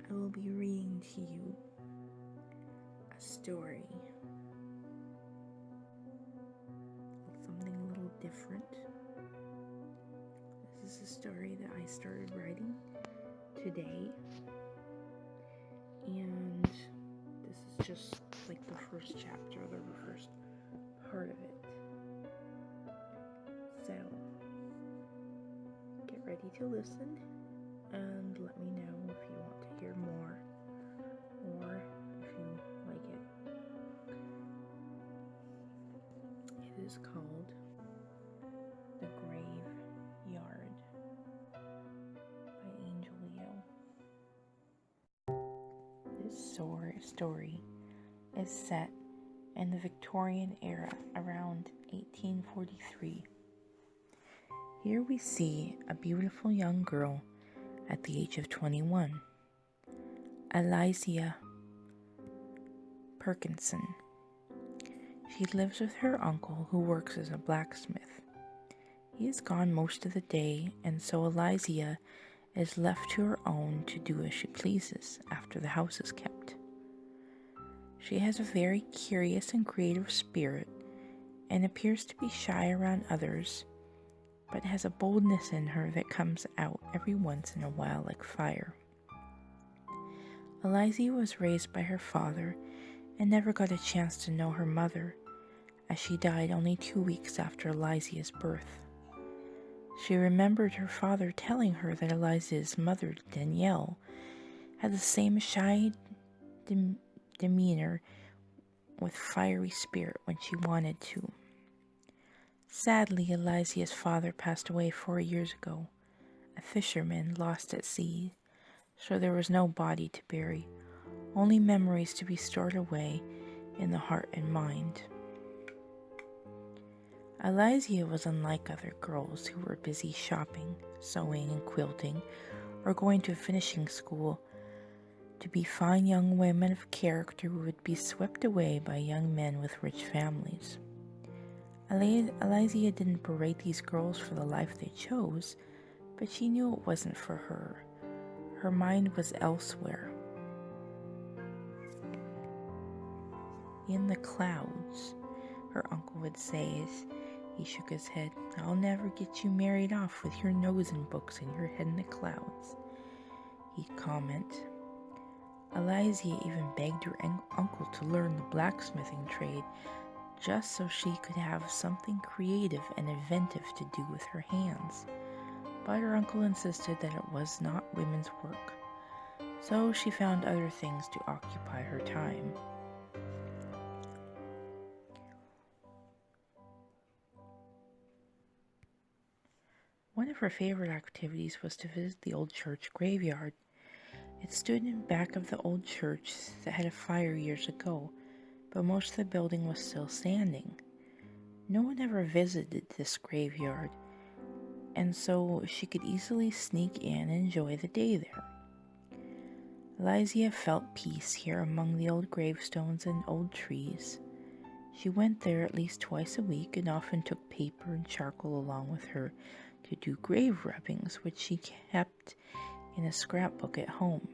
I will be reading to you a story, something a little different. This is a story that I started writing today, and this is just like the first chapter, the first part of it. So, get ready to listen and let me know if you want to hear more or if you like it. It is called The Graveyard by Angel Leo. This story is set in the Victorian era around 1843. Here we see a beautiful young girl at the age of 21, Eliza Perkinson. She lives with her uncle, who works as a blacksmith. He is gone most of the day, and so Eliza is left to her own to do as she pleases after the house is kept. She has a very curious and creative spirit and appears to be shy around others, but has a boldness in her that comes out every once in a while like fire. Eliza was raised by her father and never got a chance to know her mother, as she died only 2 weeks after Eliza's birth. She remembered her father telling her that Eliza's mother, Danielle, had the same shy demeanor with fiery spirit when she wanted to. Sadly, Eliza's father passed away 4 years ago, a fisherman lost at sea, so there was no body to bury, only memories to be stored away in the heart and mind. Eliza was unlike other girls who were busy shopping, sewing and quilting, or going to finishing school to be fine young women of character who would be swept away by young men with rich families. Eliza didn't berate these girls for the life they chose, but she knew it wasn't for her. Her mind was elsewhere. In the clouds, her uncle would say as he shook his head. "I'll never get you married off with your nose in books and your head in the clouds," he'd comment. Eliza even begged her uncle to learn the blacksmithing trade just so she could have something creative and inventive to do with her hands. But her uncle insisted that it was not women's work, so she found other things to occupy her time. One of her favorite activities was to visit the old church graveyard. It stood in back of the old church that had a fire years ago, but most of the building was still standing. No one ever visited this graveyard, and so she could easily sneak in and enjoy the day there. Eliza felt peace here among the old gravestones and old trees. She went there at least twice a week and often took paper and charcoal along with her to do grave rubbings, which she kept in a scrapbook at home.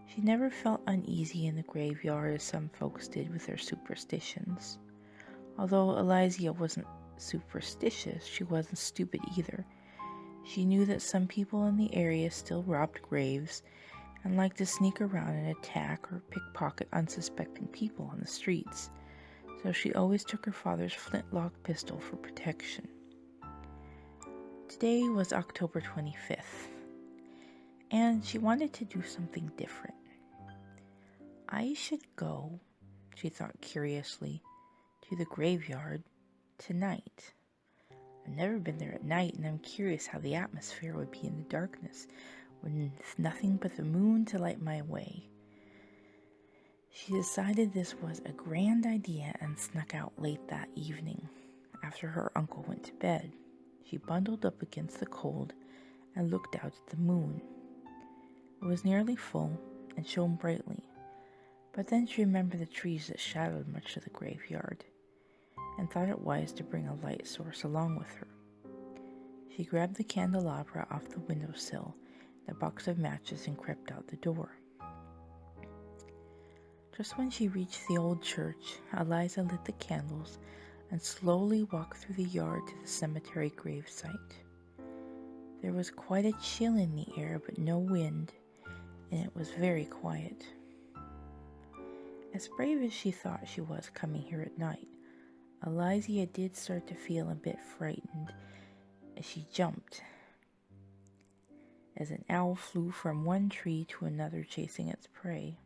She never felt uneasy in the graveyard as some folks did with their superstitions. Although Eliza wasn't superstitious, she wasn't stupid either. She knew that some people in the area still robbed graves and liked to sneak around and attack or pickpocket unsuspecting people on the streets, so she always took her father's flintlock pistol for protection. Today was October 25th, and she wanted to do something different. I should go, she thought curiously, to the graveyard tonight. I've never been there at night, and I'm curious how the atmosphere would be in the darkness with nothing but the moon to light my way. She decided this was a grand idea and snuck out late that evening, after her uncle went to bed. She bundled up against the cold and looked out at the moon. It was nearly full and shone brightly, but then she remembered the trees that shadowed much of the graveyard, and thought it wise to bring a light source along with her. She grabbed the candelabra off the windowsill the box of matches and crept out the door. Just when she reached the old church, Eliza lit the candles and slowly walked through the yard to the cemetery gravesite. There was quite a chill in the air, but no wind, and it was very quiet. As brave as she thought she was coming here at night, Eliza did start to feel a bit frightened as she jumped as an owl flew from one tree to another chasing its prey.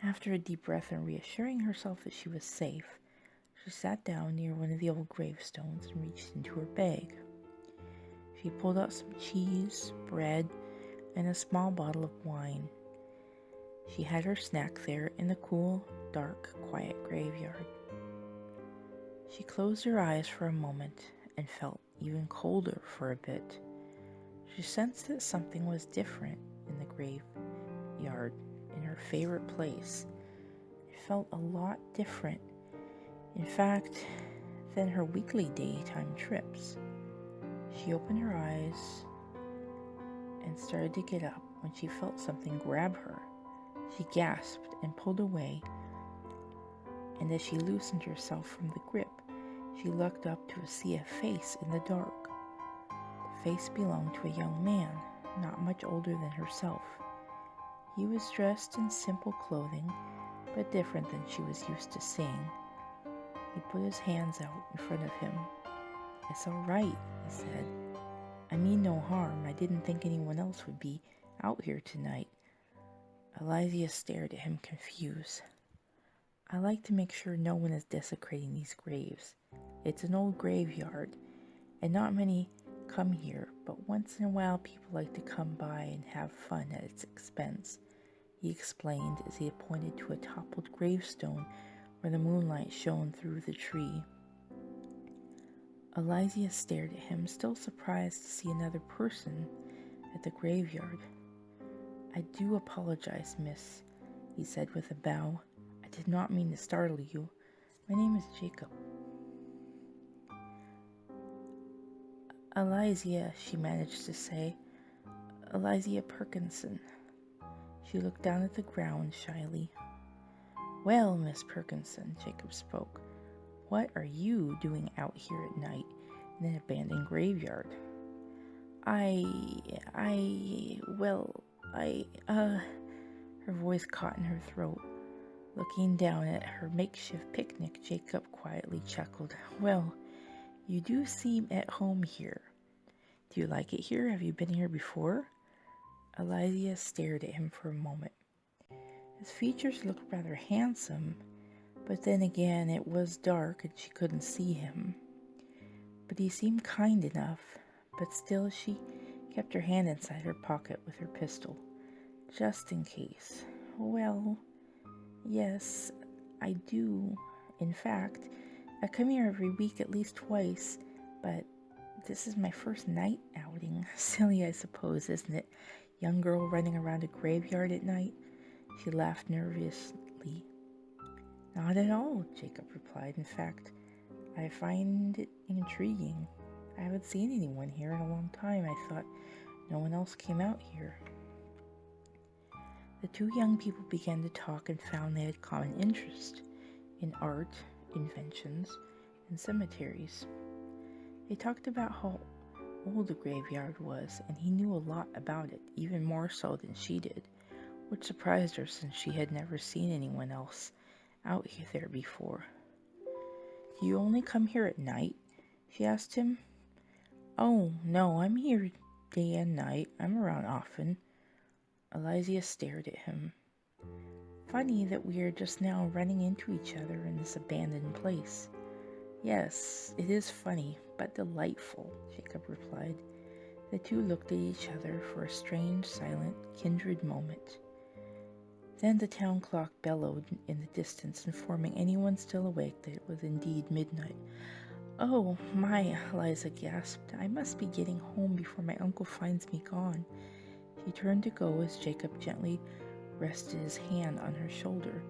After a deep breath and reassuring herself that she was safe, she sat down near one of the old gravestones and reached into her bag. She pulled out some cheese, bread, and a small bottle of wine. She had her snack there in the cool, dark, quiet graveyard. She closed her eyes for a moment and felt even colder for a bit. She sensed that something was different in the graveyard, in her favorite place. It felt a lot different, in fact, than her weekly daytime trips. She opened her eyes and started to get up when she felt something grab her. She gasped and pulled away, and as she loosened herself from the grip, she looked up to see a face in the dark. The face belonged to a young man, not much older than herself. He was dressed in simple clothing, but different than she was used to seeing. He put his hands out in front of him. "It's all right," he said. "I mean no harm. I didn't think anyone else would be out here tonight." Eliza stared at him confused. "I like to make sure no one is desecrating these graves. It's an old graveyard, and not many come here, but once in a while people like to come by and have fun at its expense," he explained as he pointed to a toppled gravestone where the moonlight shone through the tree. Eliza stared at him, still surprised to see another person at the graveyard. "I do apologize, miss," he said with a bow. "I did not mean to startle you. My name is Jacob." "Eliza," she managed to say. "Eliza Perkinson." She looked down at the ground shyly. "Well, Miss Perkinson," Jacob spoke, "what are you doing out here at night in an abandoned graveyard?" Her voice caught in her throat. Looking down at her makeshift picnic, Jacob quietly chuckled. "Well, you do seem at home here. Do you like it here? Have you been here before?" Eliza stared at him for a moment. His features looked rather handsome, but then again it was dark and she couldn't see him. But he seemed kind enough, but still she kept her hand inside her pocket with her pistol, just in case. "Well, yes, I do. In fact, I come here every week at least twice, but this is my first night outing. Silly, I suppose, isn't it? Young girl running around a graveyard at night?" She laughed nervously. "Not at all," Jacob replied. "In fact, I find it intriguing. I haven't seen anyone here in a long time. I thought no one else came out here." The two young people began to talk and found they had common interest in art, inventions, and cemeteries. They talked about how old the graveyard was, and he knew a lot about it, even more so than she did, which surprised her since she had never seen anyone else out there before. "Do you only come here at night?" she asked him. "Oh, no, I'm here day and night. I'm around often." Eliza stared at him. "Funny that we are just now running into each other in this abandoned place." "Yes, it is funny, but delightful," Jacob replied. The two looked at each other for a strange, silent, kindred moment. Then the town clock bellowed in the distance, informing anyone still awake that it was indeed midnight. "Oh, my," Eliza gasped. "I must be getting home before my uncle finds me gone." She turned to go as Jacob gently rested his hand on her shoulder.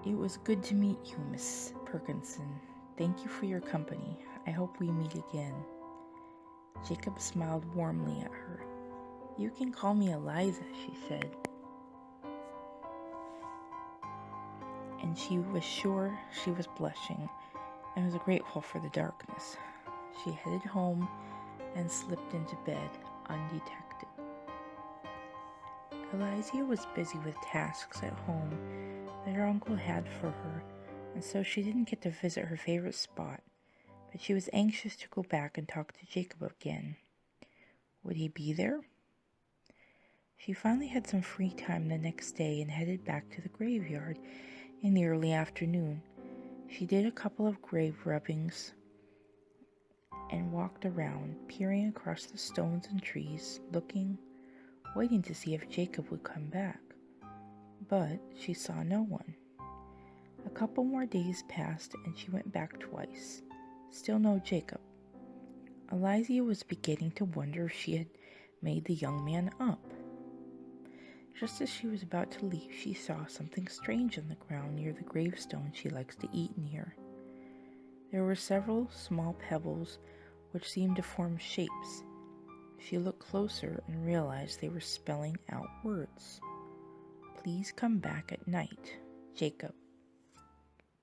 "It was good to meet you, Miss Perkinson. Thank you for your company. I hope we meet again." Jacob smiled warmly at her. "You can call me Eliza," she said. And she was sure she was blushing and was grateful for the darkness. She headed home and slipped into bed undetected. Eliza was busy with tasks at home that her uncle had for her, and so she didn't get to visit her favorite spot, but she was anxious to go back and talk to Jacob again. Would he be there? She finally had some free time the next day and headed back to the graveyard in the early afternoon. She did a couple of grave rubbings and walked around, peering across the stones and trees, looking, waiting to see if Jacob would come back. But she saw no one. A couple more days passed and she went back twice. Still no Jacob. Eliza was beginning to wonder if she had made the young man up. Just as she was about to leave, she saw something strange on the ground near the gravestone she likes to eat near. There were several small pebbles which seemed to form shapes. She looked closer and realized they were spelling out words. "Please come back at night, Jacob."